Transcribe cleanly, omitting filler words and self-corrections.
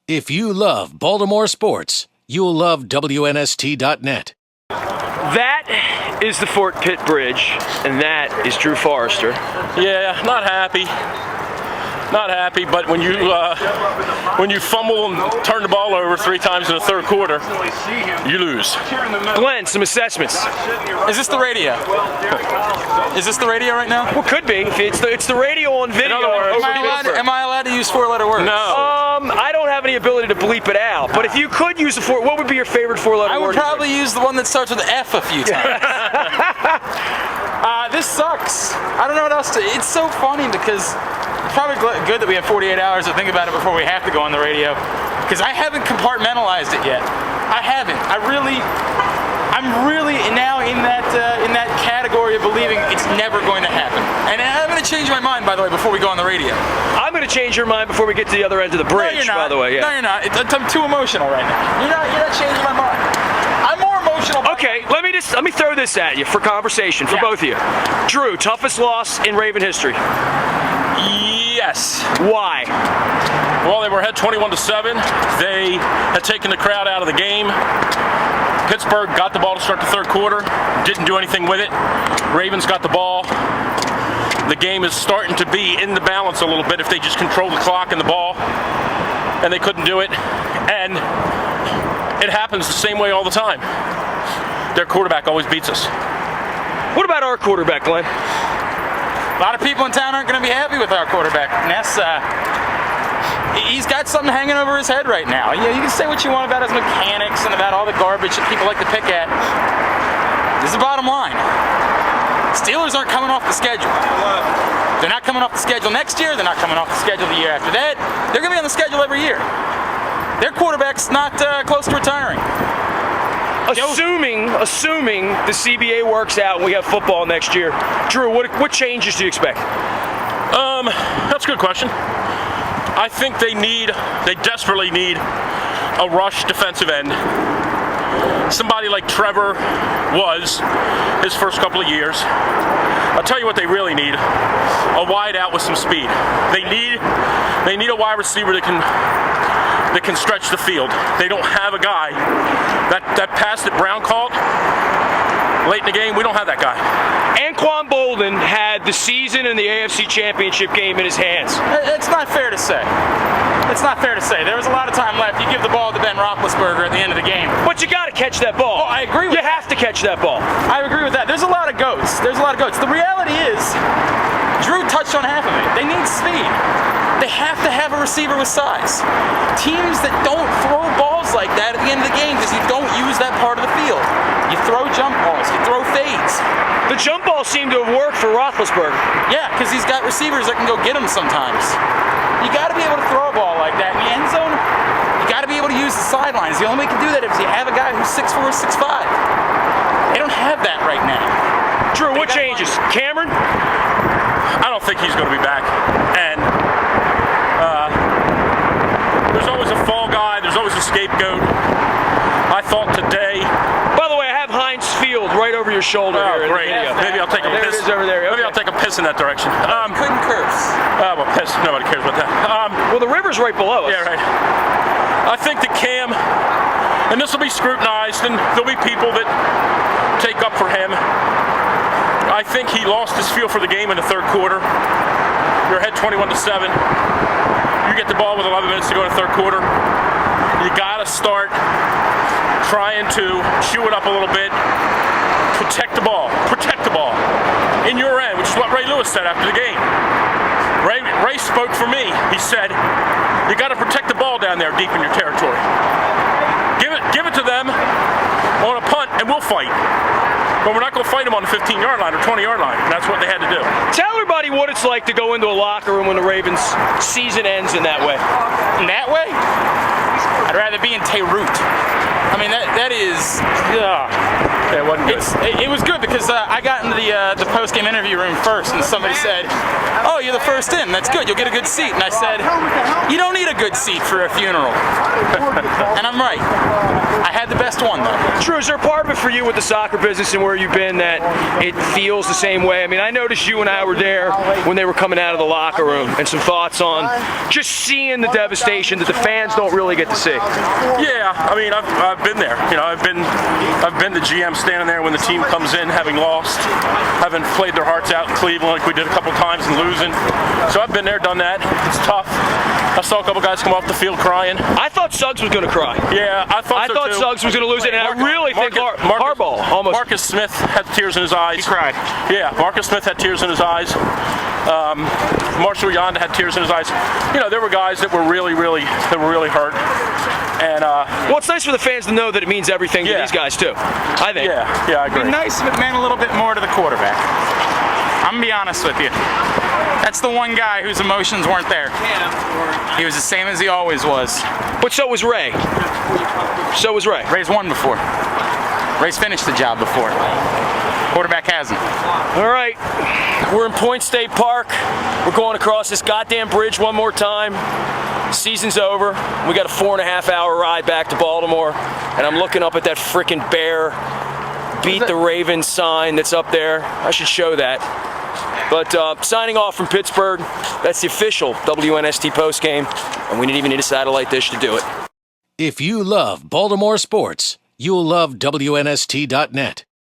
If you love Baltimore sports, you'll love WNST.net. That is the Fort Pitt Bridge, and that is Drew Forrester. Yeah, not happy. Not happy, but when you fumble and turn the ball over 3 times in the third quarter, you lose. Glenn, some assessments. Is this the radio? Is this the radio right now? Well, could be. It's the radio on video. Am I allowed to use 4-letter words? No. I don't have any ability to bleep it out. But if you could use what would be your favorite 4-letter word? I would probably use the one that starts with F a few times. This sucks. I don't know what else to. It's so funny because it's probably good that we have 48 hours to think about it before we have to go on the radio. Because I haven't compartmentalized it yet. I haven't. I'm really now in that category of believing it's never going to happen. And I'm going to change my mind, by the way, before we go on the radio. I'm going to change your mind before we get to the other end of the bridge. No, you're not. By the way, yeah. No, you're not. I'm too emotional right now. You're not changing my mind. I'm more emotional. Okay, let me throw this at you for conversation for both of you. Drew, toughest loss in Raven history. Yes. Why? Well, they were ahead 21-7. They had taken the crowd out of the game. Pittsburgh got the ball to start the third quarter, didn't do anything with it. Ravens got the ball. The game is starting to be in the balance a little bit if they just control the clock and the ball, and they couldn't do it. And it happens the same way all the time. Their quarterback always beats us. What about our quarterback, Glenn? A lot of people in town aren't going to be happy with our quarterback. Ness, he's got something hanging over his head right now. You can say what you want about his mechanics and about all the garbage that people like to pick at. This is the bottom line. Steelers aren't coming off the schedule. They're not coming off the schedule next year. They're not coming off the schedule the year after that. They're going to be on the schedule every year. Their quarterback's not close to retiring. Assuming the CBA works out and we have football next year, Drew, what changes do you expect? That's a good question. I think they desperately need a rush defensive end. Somebody like Trevor was his first couple of years. I'll tell you what they really need: a wide out with some speed. They need a wide receiver that can stretch the field. They don't have a guy. That pass that Brown caught late in the game, we don't have that guy. Anquan Bolden had the season and the AFC Championship game in his hands. It's not fair to say. It's not fair to say. There was a lot of time left. You give the ball to Ben Roethlisberger at the end of the game. But you got to catch that ball. Oh, I agree with that. You have to catch that ball. I agree with that. There's a lot of goats. The reality is, Drew touched on half of it. They need speed. They have to have a receiver with size. Teams that don't throw balls like that at the end of the game because you don't use that part of the field. You throw jump balls. You throw fades. The jump ball seemed to have worked for Roethlisberger. Yeah, because he's got receivers that can go get him sometimes. You got to be able to throw a ball like that in the end zone. You got to be able to use the sidelines. The only way you can do that is you have a guy who's 6'4", 6'5". They don't have that right now. Drew, what changes? Cameron? I don't think he's going to be back. And there's always a fall guy. There's always a scapegoat. I thought today. By the way, I have Heinz Field right over your shoulder here. Great. Maybe I'll take a piss. There it is over there. Okay. Maybe I'll take a piss in that direction. Couldn't curse. Well, piss. Nobody cares about that. Well, the river's right below us. Yeah, right. I think that Cam, and this will be scrutinized, and there'll be people that take up for him. I think he lost his feel for the game in the third quarter. You're ahead 21-7. You get the ball with 11 minutes to go in the third quarter. You got to start trying to chew it up a little bit. Protect the ball. Protect the ball. In your end, which is what Ray Lewis said after the game. Ray spoke for me. He said, you got to protect the ball down there deep in your territory. Give it to them on a punt and we'll fight. But we're not going to fight them on the 15-yard line or 20-yard line. And that's what they had to do. Tell everybody what it's like to go into a locker room when the Ravens season ends in that way. In that way? I'd rather be in Beirut. I mean, that is. Yeah, it wasn't good. It was good because I got into the post-game interview room first, and somebody said, "Oh, you're the first in. That's good. You'll get a good seat." And I said, "You don't need a good seat for a funeral." And I'm right. I had the best one though. Drew, is there a part of it for you with the soccer business and where you've been that it feels the same way? I mean, I noticed you and I were there when they were coming out of the locker room, and some thoughts on just seeing the devastation that the fans don't really get to see. Yeah, I mean, I've been there. You know, I've been the GM standing there when the team comes in having lost, having played their hearts out in Cleveland like we did a couple times and losing. So I've been there, done that. It's tough. I saw a couple guys come off the field crying. I thought Suggs was going to cry. Yeah, I thought too. Suggs was going to lose it, and I really think Harbaugh almost. Marcus Smith had tears in his eyes. He cried. Yeah, Marcus Smith had tears in his eyes. Marshall Yonda had tears in his eyes. You know, there were guys that were really hurt. And well, it's nice for the fans to know that it means everything to these guys too. I think. Yeah, I agree. It'd be nice if it meant a little bit more to the quarterback. I'm gonna be honest with you. That's the one guy whose emotions weren't there. He was the same as he always was. But so was Ray. Ray's won before. Ray's finished the job before. Quarterback hasn't. All right, we're in Point State Park. We're going across this goddamn bridge one more time. Season's over. We got a 4.5-hour ride back to Baltimore, and I'm looking up at that frickin' bear beat the Ravens sign that's up there. I should show that. But signing off from Pittsburgh, that's the official WNST postgame, and we didn't even need a satellite dish to do it. If you love Baltimore sports, you'll love WNST.net.